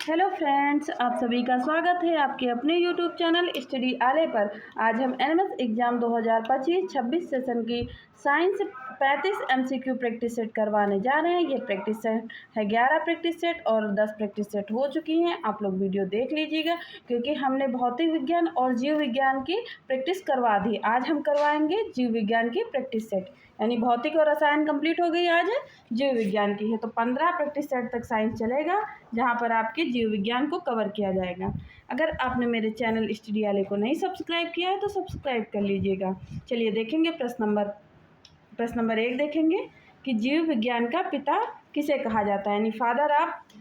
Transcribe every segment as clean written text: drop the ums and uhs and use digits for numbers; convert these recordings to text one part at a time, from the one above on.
Hello friends, आप सभी का स्वागत है आपके अपने यूट्यूब चैनल स्टडी आले पर। आज हम एनएमएस एग्ज़ाम 2025-26 सेशन की साइंस 35 एमसीक्यू प्रैक्टिस सेट करवाने जा रहे हैं। ये प्रैक्टिस सेट है 11 प्रैक्टिस सेट और 10 प्रैक्टिस सेट हो चुकी हैं। आप लोग वीडियो देख लीजिएगा क्योंकि हमने भौतिक विज्ञान और जीव विज्ञान की प्रैक्टिस करवा दी। आज हम करवाएंगे जीव विज्ञान की प्रैक्टिस सेट, यानी भौतिक और रसायन कंप्लीट हो गई। आज जीव विज्ञान की है तो 15 प्रैक्टिस सेट तक साइंस चलेगा, जहाँ पर आपके जीव विज्ञान को कवर किया जाएगा। अगर आपने मेरे चैनल स्टडी वाले को नहीं सब्सक्राइब किया है तो सब्सक्राइब कर लीजिएगा। चलिए देखेंगे प्रश्न नंबर 1 देखेंगे कि जीव विज्ञान का पिता किसे कहा जाता है, यानी फादर ऑफ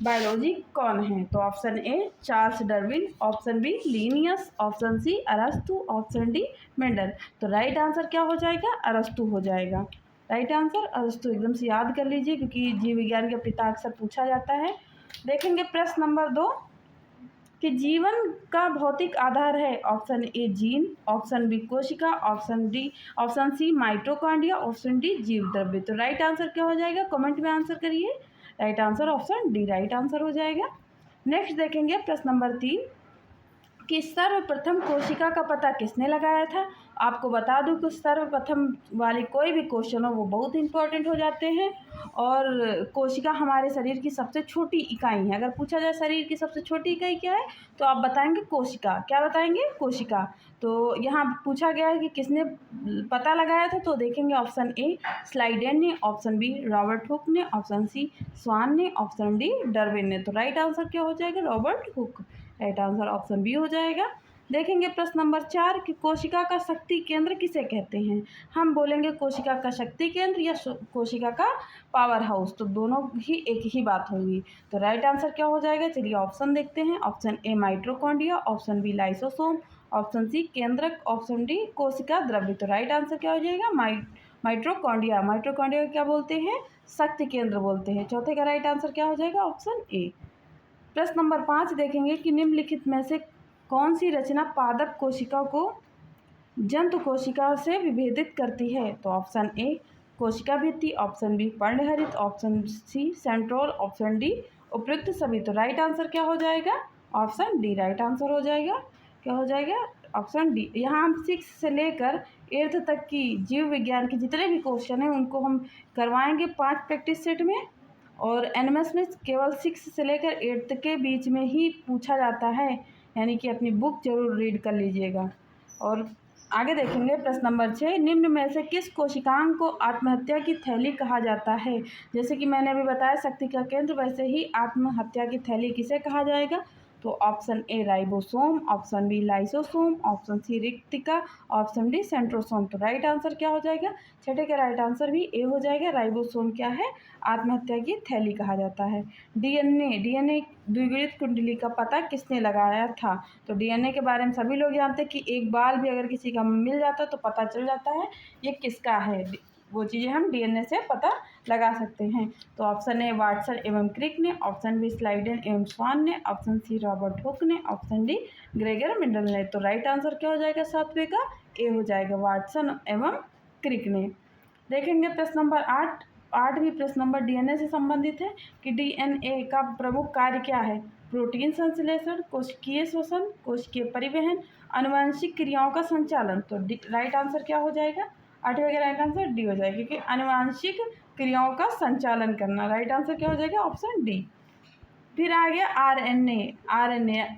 बायोलॉजी कौन है। तो option A Charles Darwin, option B Linnaeus, option C अरस्तु, ऑप्शन डी मेंडल। तो राइट आंसर क्या हो जाएगा? अरस्तु हो जाएगा। राइट आंसर अरस्तु, एकदम से याद कर लीजिए क्योंकि जीव विज्ञान के पिता अक्सर पूछा जाता है। देखेंगे प्रश्न नंबर 2 कि जीवन का भौतिक आधार है। Option A gene, option B कोशिका, option C mitochondria, option D जीव द्रव्य। तो राइट आंसर क्या हो जाएगा? कमेंट में आंसर करिए। Right answer option D right answer हो जाएगा। नेक्स्ट देखेंगे प्रश्न नंबर 3 कि सर्वप्रथम कोशिका का पता किसने लगाया था। आपको बता दूं कि सर्वप्रथम वाली कोई भी क्वेश्चन हो वो बहुत इंपॉर्टेंट हो जाते हैं। और कोशिका हमारे शरीर की सबसे छोटी इकाई है। अगर पूछा जाए शरीर की सबसे छोटी इकाई क्या है तो आप बताएंगे कोशिका। क्या बताएंगे? कोशिका। तो यहाँ पूछा गया है कि किसने पता लगाया था, तो देखेंगे ऑप्शन ए स्लाइडेन ने, ऑप्शन बी रॉबर्ट हुक ने, ऑप्शन सी स्वान ने, ऑप्शन डी डार्विन ने। तो राइट आंसर क्या हो जाएगा? Robert Hooke. Right answer option B हो जाएगा। देखेंगे प्रश्न नंबर 4 कि कोशिका का शक्ति केंद्र किसे कहते हैं। हम बोलेंगे कोशिका का शक्ति केंद्र या कोशिका का पावर हाउस, तो दोनों ही एक ही बात होगी। तो राइट आंसर क्या हो जाएगा? चलिए ऑप्शन देखते हैं। Option A mitochondria, option B lysosome, option C केंद्रक, ऑप्शन डी कोशिका द्रव्य। तो राइट आंसर क्या हो जाएगा? माइटोकॉन्ड्रिया। माइटोकॉन्ड्रिया क्या बोलते हैं? शक्ति केंद्र बोलते हैं। चौथे का राइट आंसर क्या हो जाएगा? ऑप्शन ए। प्रश्न नंबर 5 देखेंगे कि निम्नलिखित में से कौन सी रचना पादप कोशिका को जंतु कोशिका से विभेदित करती है। तो ऑप्शन ए कोशिका भित्ति, ऑप्शन बी पर्णहरित, ऑप्शन सी सेंट्रोल, ऑप्शन डी उपयुक्त सभी। तो राइट आंसर क्या हो जाएगा? ऑप्शन डी राइट आंसर हो जाएगा। क्या हो जाएगा? Option D. यहाँ हम 6 से लेकर 8th तक की जीव विज्ञान के जितने भी क्वेश्चन हैं उनको हम करवाएंगे 5 प्रैक्टिस सेट में। और एनएमएस में केवल 6 से लेकर 8th के बीच में ही पूछा जाता है, यानी कि अपनी बुक जरूर रीड कर लीजिएगा। और आगे देखेंगे प्रश्न नंबर 6 निम्न में से किस कोशिकांग को आत्महत्या की थैली कहा जाता है। जैसे कि मैंने अभी बताया शक्ति का केंद्र, वैसे ही आत्महत्या की थैली किसे कहा जाएगा। तो option A ribosome, option B lysosome, option C रिक्तिका, ऑप्शन डी सेंट्रोसोम। तो राइट आंसर क्या हो जाएगा? छठे का राइट आंसर भी ए हो जाएगा। राइबोसोम क्या है? आत्महत्या की थैली कहा जाता है। डीएनए द्विगुणित कुंडली का पता किसने लगाया था। तो डीएनए के बारे में सभी लोग जानते हैं कि एक बाल भी अगर किसी का मिल जाता है तो पता चल जाता है ये किसका है। वो चीज़ें हम डीएनए से पता लगा सकते हैं। तो ऑप्शन ए वाटसन एवं क्रिक ने, ऑप्शन बी स्लाइडेन एवं स्वान ने, ऑप्शन सी रॉबर्ट हुक ने, ऑप्शन डी ग्रेगर मेंडल ने। तो राइट आंसर क्या हो जाएगा? 7वें का ए हो जाएगा, वाटसन एवं क्रिक ने। देखेंगे प्रश्न नंबर 8वीं प्रश्न नंबर डीएनए से संबंधित है कि डीएनए का प्रमुख कार्य क्या है। प्रोटीन संश्लेषण, कोशिकीय शोषण, कोशिकीय परिवहन, आनुवंशिक क्रियाओं का संचालन। तो राइट आंसर क्या हो जाएगा? 8वें का राइट आंसर डी हो जाएगा क्योंकि आनुवंशिक क्रियाओं का संचालन करना। राइट आंसर क्या हो जाएगा? Option D. फिर आ गया आरएनए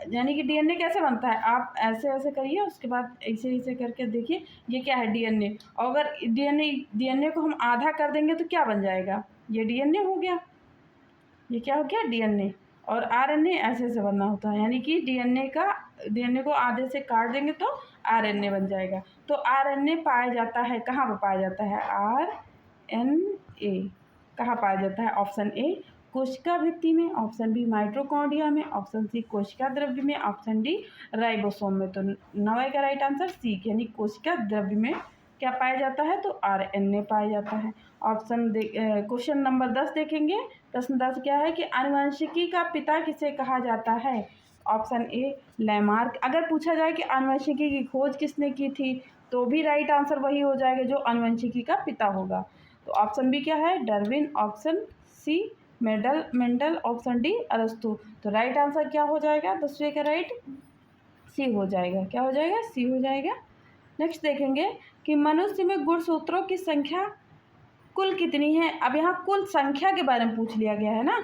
यानी कि डीएनए कैसे बनता है। आप ऐसे ऐसे करिए, उसके बाद ऐसे ऐसे करके देखिए ये क्या है डीएनए। और अगर डीएनए को हम आधा कर देंगे तो क्या बन जाएगा? ये डीएनए हो गया। ये क्या हो गया? डीएनए। और आरएनए ऐसे ऐसे बनना होता है, यानी कि डीएनए को आधे से काट देंगे तो आरएनए बन जाएगा। तो आरएनए पाया जाता है कहाँ पर पाया जाता है? आरएनए कहाँ पाया जाता है? ऑप्शन ए कोशिका भित्ति में, ऑप्शन बी माइटोकॉन्ड्रिया में, ऑप्शन सी कोशिका द्रव्य में, ऑप्शन डी राइबोसोम में। तो 9वें का राइट आंसर सी यानी कोशिका द्रव्य में क्या पाया जाता है? तो आरएनए पाया जाता है। क्वेश्चन नंबर 10 देखेंगे। प्रश्न 10 क्या है कि आनुवंशिकी का पिता किसे कहा जाता है। ऑप्शन ए लैमार्क। अगर पूछा जाए कि आनुवंशिकी की खोज किसने की थी तो भी राइट आंसर वही हो जाएगा जो आनुवंशिकी का पिता होगा। तो ऑप्शन बी क्या है? Darwin, option C Mendel Mendel option D अरस्तु। तो राइट आंसर क्या हो जाएगा 10वें का राइट सी हो जाएगा। क्या हो जाएगा सी हो जाएगा। नेक्स्ट देखेंगे कि मनुष्य में गुणसूत्रों की संख्या कुल कितनी है। अब यहाँ कुल संख्या के बारे में पूछ लिया गया है ना,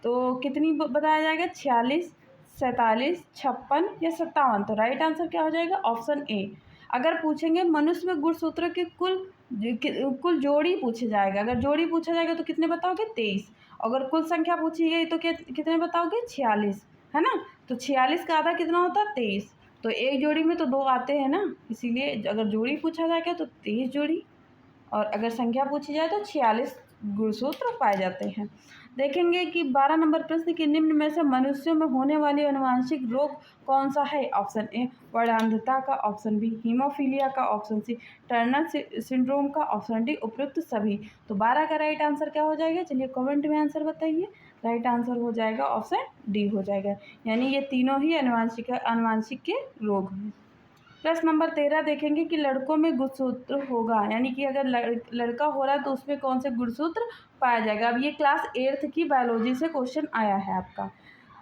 तो कितनी बताया जाएगा 46, 47, 56 या 57। तो राइट आंसर क्या हो जाएगा ऑप्शन ए। अगर पूछेंगे मनुष्य में गुणसूत्रों की कुल जोड़ी पूछा जाएगा, अगर जोड़ी पूछा जाएगा तो कितने बताओगे 23। अगर कुल संख्या पूछी गई तो कितने बताओगे 46, है ना। तो 46 का आधा कितना होता है 23। तो एक जोड़ी में तो 2 आते हैं ना, इसीलिए अगर जोड़ी पूछा जाएगा तो 23 जोड़ी, और अगर संख्या पूछी जाए तो 46 गुणसूत्र पाए जाते हैं। देखेंगे कि 12 नंबर प्रश्न के निम्न में से मनुष्यों में होने वाली आनुवंशिक रोग कौन सा है। ऑप्शन ए वर्णांधता का, ऑप्शन बी हीमोफीलिया का, ऑप्शन सी टर्नर सिंड्रोम का, ऑप्शन डी उपयुक्त सभी। तो 12 का राइट आंसर क्या हो जाएगा, चलिए कमेंट में आंसर बताइए। राइट आंसर हो जाएगा ऑप्शन डी हो जाएगा, यानी ये तीनों ही आनुवंशिक के रोग हैं। प्रश्न नंबर 13 देखेंगे कि लड़कों में गुणसूत्र होगा, यानी कि अगर लड़का हो रहा है तो उसमें कौन से गुणसूत्र पाया जाएगा। अब ये क्लास 8th की बायोलॉजी से क्वेश्चन आया है आपका।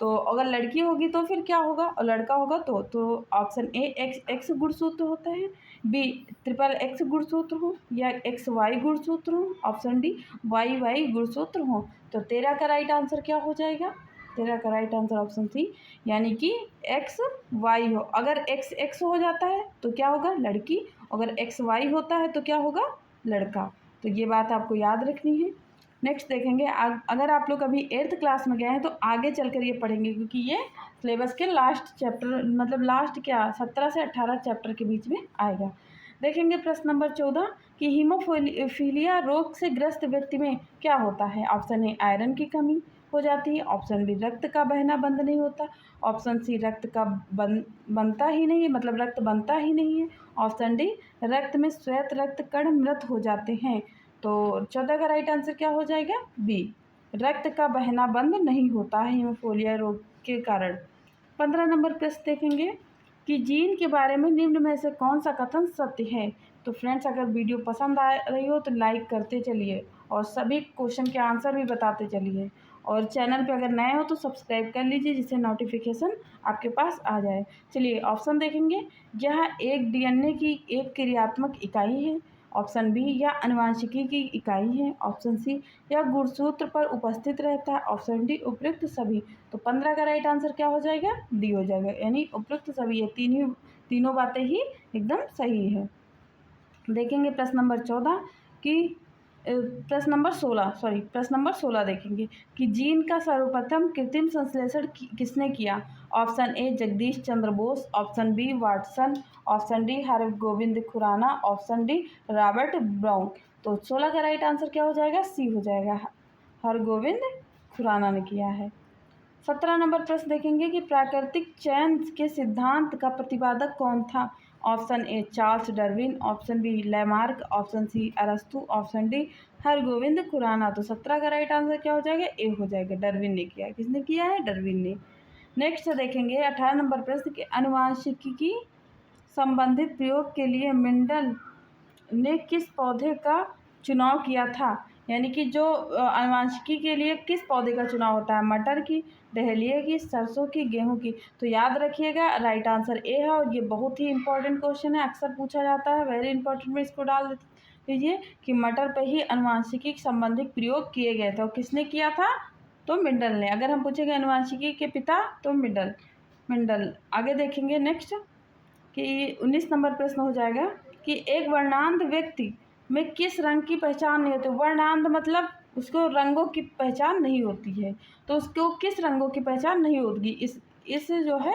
तो अगर लड़की होगी तो फिर क्या होगा, और लड़का होगा तो ऑप्शन ए एक्स गुणसूत्र होता है, बी ट्रिपल एक्स गुणसूत्र हो, या एक्स वाई गुणसूत्र हो, ऑप्शन डी वाई गुणसूत्र हो। तो 13 का राइट आंसर क्या हो जाएगा, 13 का राइट आंसर ऑप्शन सी, यानी कि एक्स वाई हो। अगर एक्स एक्स हो जाता है तो क्या होगा लड़की, अगर एक्स वाई होता है तो क्या होगा लड़का। तो ये बात आपको याद रखनी है। नेक्स्ट देखेंगे अगर आप लोग अभी 8th क्लास में गए हैं तो आगे चलकर ये पढ़ेंगे, क्योंकि ये सिलेबस के लास्ट चैप्टर, मतलब लास्ट क्या 17 से 18 चैप्टर के बीच में आएगा। देखेंगे प्रश्न नंबर 14 कि हीमोफीलिया रोग से ग्रस्त व्यक्ति में क्या होता है। ऑप्शन ए आयरन की कमी हो जाती है, ऑप्शन बी रक्त का बहना बंद नहीं होता, ऑप्शन सी रक्त का बनता ही नहीं है, मतलब रक्त बनता ही नहीं है, ऑप्शन डी रक्त में श्वेत रक्त कण मृत हो जाते हैं। तो 14 का राइट आंसर क्या हो जाएगा बी, रक्त का बहना बंद नहीं होता है हीमोफीलिया रोग के कारण। 15 नंबर प्रश्न देखेंगे कि जीन के बारे में निम्न में से कौन सा कथन सत्य है। तो फ्रेंड्स अगर वीडियो पसंद आ रही हो तो लाइक करते चलिए, और सभी क्वेश्चन के आंसर भी बताते चलिए, और चैनल पे अगर नए हो तो सब्सक्राइब कर लीजिए जिससे नोटिफिकेशन आपके पास आ जाए। चलिए ऑप्शन देखेंगे, यह एक डीएनए की एक क्रियात्मक इकाई है, ऑप्शन बी यह आनुवंशिकी की इकाई है, ऑप्शन सी यह गुणसूत्र पर उपस्थित रहता है, ऑप्शन डी उपयुक्त सभी। तो 15 का राइट आंसर क्या हो जाएगा डी हो जाएगा, यानी उपयुक्त सभी, ये तीनों बातें ही एकदम सही है। देखेंगे प्रश्न नंबर 14 कि प्रश्न नंबर 16 देखेंगे कि जीन का सर्वप्रथम कृत्रिम संश्लेषण किसने किया। Option A Jagdish Chandra Bose, option B Watson, option D Hargobind Khorana, option D Robert Brown. तो 16 का राइट आंसर क्या हो जाएगा सी हो जाएगा, हरगोविंद खुराना ने किया है। 17 नंबर प्रश्न देखेंगे कि प्राकृतिक चयन के सिद्धांत का प्रतिपादक कौन था। Option A Charles Darwin, option B Lamarck, option C अरस्तु, ऑप्शन डी हरगोविंद खुराना। तो 17 का राइट आंसर क्या हो जाएगा ए हो जाएगा, डार्विन ने किया। किसने किया है डार्विन ने। नेक्स्ट देखेंगे 18 नंबर प्रश्न के आनुवंशिकी संबंधित प्रयोग के लिए मेंडल ने किस पौधे का चुनाव किया था। यानी कि जो आनुवंशिकी के लिए किस पौधे का चुनाव होता है, मटर की, डहेलिया की, सरसों की, गेहूं की। तो याद रखिएगा राइट आंसर ए है, और ये बहुत ही इंपॉर्टेंट क्वेश्चन है, अक्सर पूछा जाता है, वेरी इंपॉर्टेंट में इसको डाल दीजिए कि मटर पे ही आनुवंशिकी संबंधित प्रयोग किए गए थे, और किसने किया था तो मेंडल ने। अगर हम पूछेंगे आनुवंशिकी के पिता तो मेंडल। आगे देखेंगे नेक्स्ट कि 19 नंबर प्रश्न हो जाएगा कि एक वर्णांध व्यक्ति में किस रंग की पहचान नहीं होती। वर्णांध मतलब उसको रंगों की पहचान नहीं होती है, तो उसको किस रंगों की पहचान नहीं होगी इस जो है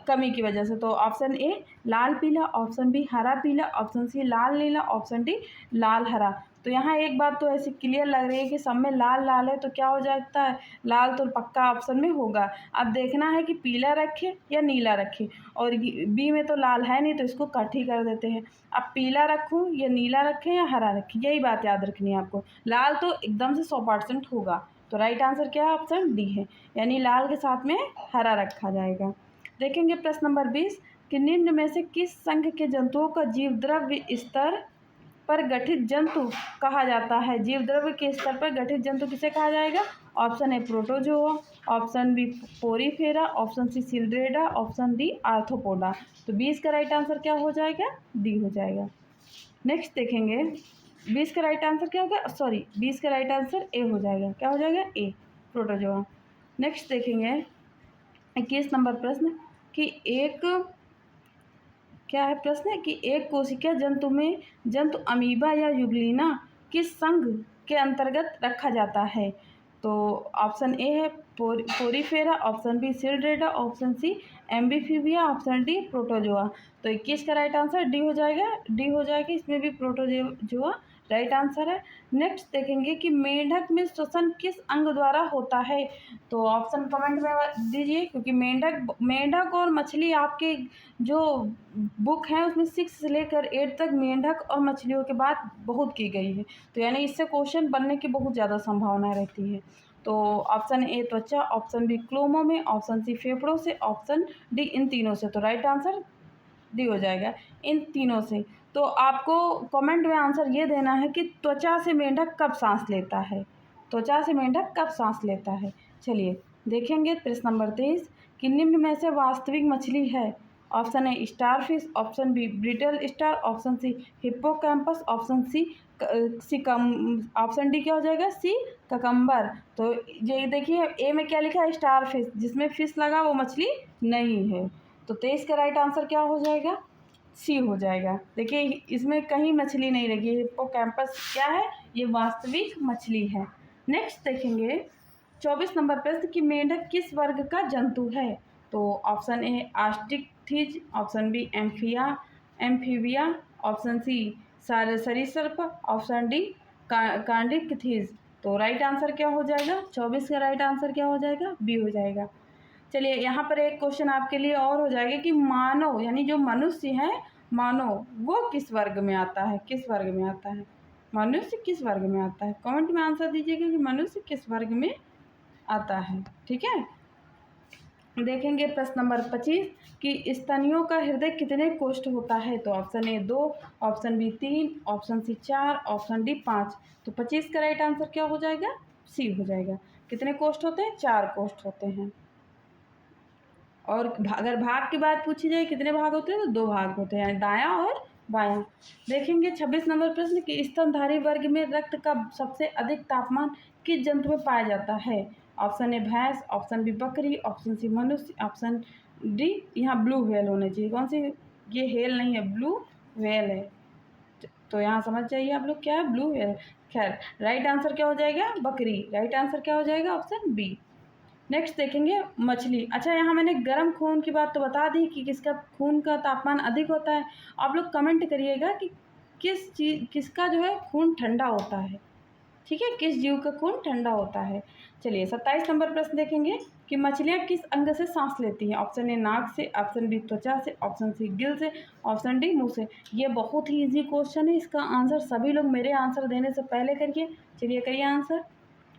कमी की वजह से। तो ऑप्शन ए लाल पीला, ऑप्शन बी हरा पीला, ऑप्शन सी लाल नीला, ऑप्शन डी लाल हरा। तो यहाँ एक बात तो ऐसी क्लियर लग रही है कि सब में लाल लाल है, तो क्या हो जाता है लाल तो पक्का ऑप्शन में होगा। अब देखना है कि पीला रखे या नीला रखे, और बी में तो लाल है नहीं तो इसको कट ही कर देते हैं। अब पीला रखूँ या नीला रखें या हरा रखें, यही बात याद रखनी है आपको। लाल तो एकदम से 100% होगा, तो राइट आंसर क्या है ऑप्शन डी है, यानी लाल के साथ में हरा रखा जाएगा। देखेंगे प्रश्न नंबर 20 कि निम्न में से किस संघ के जंतुओं का जीव द्रव्य स्तर पर गठित जंतु कहा जाता है। जीव द्रव्य के स्तर पर गठित जंतु किसे कहा जाएगा। Option A protozoa, option B porifera, option C coelenterata, option D arthropoda. तो 20 का राइट आंसर क्या हो जाएगा? डी हो जाएगा। नेक्स्ट देखेंगे 20 का राइट आंसर क्या होगा? सॉरी 20 का राइट आंसर ए हो जाएगा। क्या हो जाएगा? ए प्रोटोजोआ। नेक्स्ट देखेंगे 21 नंबर प्रश्न कि एक क्या है प्रश्न कि एक कोशिका जंतु में जंतु अमीबा या यूग्लिना किस संघ के अंतर्गत रखा जाता है? तो ऑप्शन ए है porifera, option B coelenterata, option C amphibia, option D protozoa. तो 21 का राइट आंसर डी हो जाएगा। डी हो जाएगा, इसमें भी प्रोटोजोआ राइट आंसर है। नेक्स्ट देखेंगे कि मेंढक में श्वसन किस अंग द्वारा होता है? तो ऑप्शन कमेंट में दीजिए, क्योंकि मेंढक और मछली आपके जो बुक है उसमें 6 से लेकर 8 तक मेंढक और मछलियों के बात बहुत की गई है, तो यानी इससे क्वेश्चन बनने की बहुत ज़्यादा संभावना रहती है। तो ऑप्शन ए त्वचा, ऑप्शन बी क्लोमों में, ऑप्शन सी फेफड़ों से, ऑप्शन डी इन तीनों से। तो राइट आंसर डी हो जाएगा, इन तीनों से। तो आपको कमेंट में आंसर ये देना है कि त्वचा से मेंढक कब सांस लेता है? त्वचा से मेंढक कब सांस लेता है? चलिए देखेंगे प्रश्न नंबर 23 कि निम्न में से वास्तविक मछली है? Option A starfish, option B brittle star, option C hippocampus, option option D क्या हो जाएगा? Sea cucumber. तो ये देखिए ए में क्या लिखा है? स्टारफिश, जिसमें फिश लगा वो मछली नहीं है। तो 23 का राइट आंसर क्या हो जाएगा? सी हो जाएगा। देखिए इसमें कहीं मछली नहीं लगी, हिप्पोकैम्पस क्या है? ये वास्तविक मछली है। नेक्स्ट देखेंगे 24 नंबर प्रश्न कि मेंढक किस वर्ग का जंतु है? तो option A osteichthyes, option B amphibia, option C सरीसृप, ऑप्शन डी कांडिकथिज। तो राइट आंसर क्या हो जाएगा? 24 का राइट आंसर क्या हो जाएगा? बी हो जाएगा। चलिए यहाँ पर एक क्वेश्चन आपके लिए और हो जाएगा कि मानव यानी जो मनुष्य है, मानव वो किस वर्ग में आता है? किस वर्ग में आता है? मनुष्य किस वर्ग में आता है? कमेंट में आंसर दीजिएगा कि मनुष्य किस वर्ग में आता है। ठीक है, देखेंगे प्रश्न नंबर 25 कि स्तनियों का हृदय कितने कोष्ठ होता है? तो option A 2, option B 3, option C 4, option D 5। तो 25 का राइट आंसर क्या हो जाएगा? सी हो जाएगा। कितने कोष्ठ होते हैं? 4 कोष्ठ होते हैं। और अगर भाग की बात पूछी जाए कितने भाग होते हैं? तो 2 भाग होते हैं, दायां और बायां। देखेंगे 26 नंबर प्रश्न कि स्तनधारी वर्ग में रक्त का सबसे अधिक तापमान किस जंतु में पाया जाता है? ऑप्शन ए भैंस, ऑप्शन बी बकरी, ऑप्शन सी मनुष्य, ऑप्शन डी यहाँ ब्लू व्हेल होने चाहिए। कौन सी? ये हेल नहीं है, ब्लू व्हेल है। तो यहाँ समझ जाइए आप लोग क्या है ब्लू व्हेल। खैर राइट आंसर क्या हो जाएगा? बकरी। राइट आंसर क्या हो जाएगा? Option B. नेक्स्ट देखेंगे मछली। अच्छा यहाँ मैंने गर्म खून की बात तो बता दी कि किसका खून का तापमान अधिक होता है। आप लोग कमेंट करिएगा कि किसका जो है खून ठंडा होता है। ठीक है, किस जीव का खून ठंडा होता है। चलिए 27 नंबर प्रश्न देखेंगे कि मछलियाँ किस अंग से सांस लेती हैं? ऑप्शन ए नाक से, ऑप्शन बी त्वचा से, ऑप्शन सी गिल से, ऑप्शन डी मुंह से। ये बहुत ही इजी क्वेश्चन है, इसका आंसर सभी लोग मेरे आंसर देने से पहले करिए। चलिए करिए आंसर।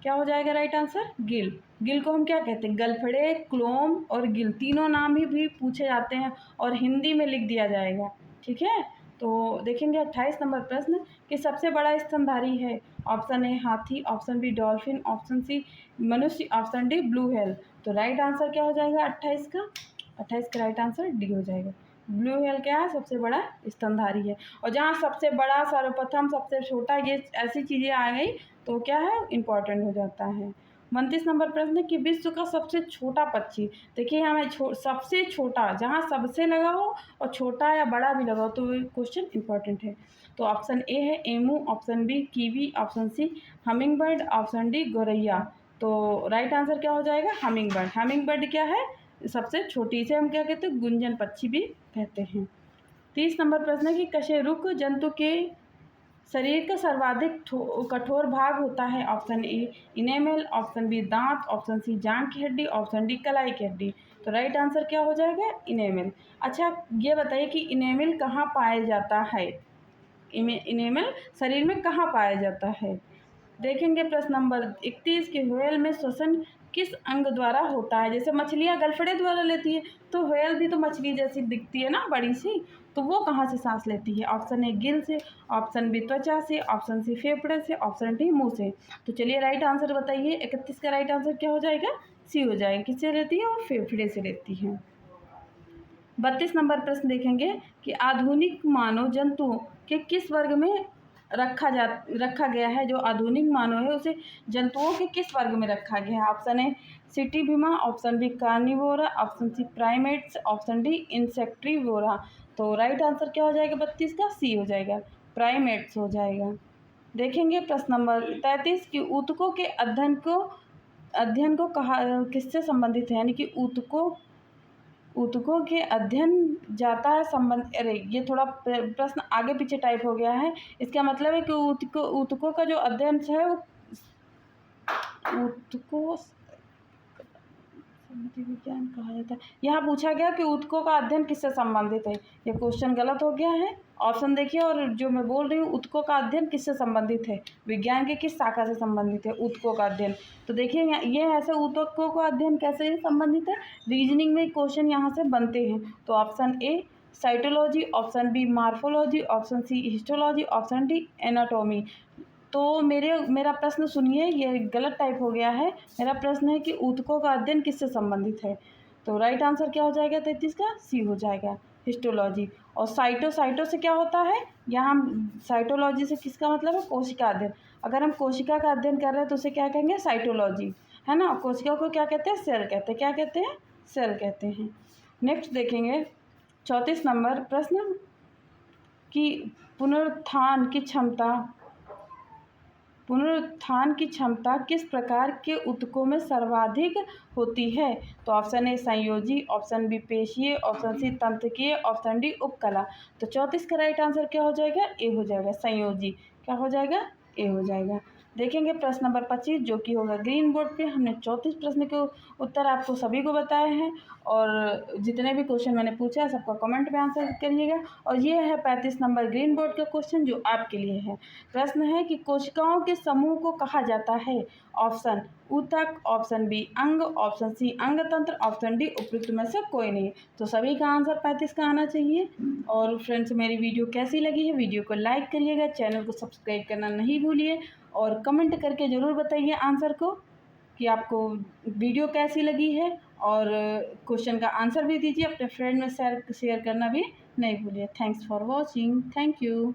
क्या हो जाएगा राइट आंसर? गिल। गिल को हम क्या कहते हैं? गलफड़े, क्लोम और गिल तीनों नाम ही भी पूछे जाते हैं और हिंदी में लिख दिया जाएगा। ठीक है, तो देखेंगे 28 नंबर प्रश्न कि सबसे बड़ा स्तनधारी है? ऑप्शन ए हाथी, option B dolphin, option C मनुष्य, ऑप्शन डी ब्लू व्हेल। तो राइट आंसर क्या हो जाएगा 28 का? 28 का राइट आंसर डी हो जाएगा। ब्लू व्हेल क्या है? सबसे बड़ा स्तनधारी है। और जहाँ सबसे बड़ा, सर्वप्रथम, सबसे छोटा, ये ऐसी चीज़ें आ गई तो क्या है? इम्पॉर्टेंट हो जाता है। 29 नंबर प्रश्न कि विश्व का सबसे छोटा पक्षी। देखिए यहाँ मैं सबसे छोटा, जहाँ सबसे लगा हो और छोटा या बड़ा भी लगा हो तो क्वेश्चन इंपॉर्टेंट है। तो ऑप्शन ए है emu, option B kiwi, option C hummingbird, option D गौरैया। तो राइट आंसर क्या हो जाएगा? Humming bird. हमिंग बर्ड क्या है? सबसे छोटी से हम क्या कहते हैं? गुंजन पक्षी भी कहते हैं। 30 नंबर प्रश्न है कि कशेरुक जंतु के शरीर का सर्वाधिक कठोर भाग होता है? Option A enamel, option B दांत, ऑप्शन सी जांघ की हड्डी, ऑप्शन डी कलाई की हड्डी। तो राइट आंसर क्या हो जाएगा? इनेमल। अच्छा ये बताइए कि इनेमल कहाँ पाया जाता है? इनेमल शरीर में कहाँ पाया जाता है? देखेंगे प्रश्न नंबर 31 कि व्हेल में श्वसन किस अंग द्वारा होता है। जैसे मछलियाँ गलफड़े द्वारा लेती है, तो व्हेल भी तो मछली जैसी दिखती है ना, बड़ी सी, तो वो कहाँ से सांस लेती है। ऑप्शन ए गिल से, ऑप्शन बी त्वचा से, ऑप्शन सी फेफड़े से, ऑप्शन डी मुंह से। तो चलिए राइट आंसर बताइए। 31 का राइट आंसर क्या हो जाएगा, सी हो जाएगा। किससे लेती है, और फेफड़े से लेती है। 32 नंबर प्रश्न देखेंगे कि आधुनिक मानव जंतुओं के किस वर्ग में रखा गया है। जो आधुनिक मानव है उसे जंतुओं के किस वर्ग में रखा गया है। ऑप्शन ए सिटीविमा, option B carnivora, option C primates, option D insectivora. तो राइट आंसर क्या हो जाएगा 32 का, सी हो जाएगा, प्राइमेट्स हो जाएगा। देखेंगे प्रश्न नंबर 33 कि ऊतकों के अध्ययन को कहा किससे संबंधित है। यानी कि ऊतकों के अध्ययन जाता है संबंध। अरे ये थोड़ा प्रश्न आगे पीछे टाइप हो गया है। इसका मतलब है कि ऊतकों का जो अध्ययन है वो ऊतकों विज्ञान कहा जाता है। यहाँ पूछा गया कि ऊतकों का अध्ययन किससे संबंधित है। ये क्वेश्चन गलत हो गया है। ऑप्शन देखिए, और जो मैं बोल रही हूँ ऊतकों का अध्ययन किससे संबंधित है, विज्ञान के किस शाखा से संबंधित है ऊतकों का अध्ययन। तो देखिए ये ऐसे ऊतकों का अध्ययन कैसे संबंधित है, रीजनिंग में क्वेश्चन यहाँ से बनते हैं। तो option A cytology, option B morphology, option C histology, option D anatomy. तो मेरा प्रश्न सुनिए, ये गलत टाइप हो गया है। मेरा प्रश्न है कि ऊतकों का अध्ययन किससे संबंधित है। तो राइट आंसर क्या हो जाएगा 33 का, सी हो जाएगा, हिस्टोलॉजी। और साइटो से क्या होता है, यहाँ साइटोलॉजी से किसका मतलब है, कोशिका अध्ययन। अगर हम कोशिका का अध्ययन कर रहे हैं तो उसे क्या कहेंगे, साइटोलॉजी, है ना। कोशिका को क्या कहते हैं, सेल कहते हैं। क्या कहते हैं, सेल कहते हैं। नेक्स्ट देखेंगे 34 नंबर प्रश्न कि पुनरुत्थान की क्षमता किस प्रकार के ऊतकों में सर्वाधिक होती है। तो ऑप्शन ए संयोजी, ऑप्शन बी पेशीय, ऑप्शन सी तंत्रिकीय, ऑप्शन डी उपकला। तो 34 का राइट आंसर क्या हो जाएगा, ए हो जाएगा, संयोजी। क्या हो जाएगा, ए हो जाएगा। देखेंगे प्रश्न नंबर 25 जो कि होगा ग्रीन बोर्ड पे। हमने 34 प्रश्न के उत्तर आपको सभी को बताए हैं, और जितने भी क्वेश्चन मैंने पूछा है सबका कमेंट में आंसर करिएगा। और ये है 35 नंबर ग्रीन बोर्ड का क्वेश्चन जो आपके लिए है। प्रश्न है कि कोशिकाओं के समूह को कहा जाता है। ऑप्शन ऊतक, ऑप्शन बी अंग, ऑप्शन सी अंगतंत्र, ऑप्शन डी उपयुक्त में से कोई नहीं। तो सभी का आंसर 35 का आना चाहिए। और फ्रेंड्स मेरी वीडियो कैसी लगी है, वीडियो को लाइक करिएगा, चैनल को सब्सक्राइब करना नहीं भूलिए, और कमेंट करके ज़रूर बताइए आंसर को कि आपको वीडियो कैसी लगी है। और क्वेश्चन का आंसर भी दीजिए, अपने फ्रेंड में शेयर करना भी नहीं भूलिए। Thanks for watching, thank you.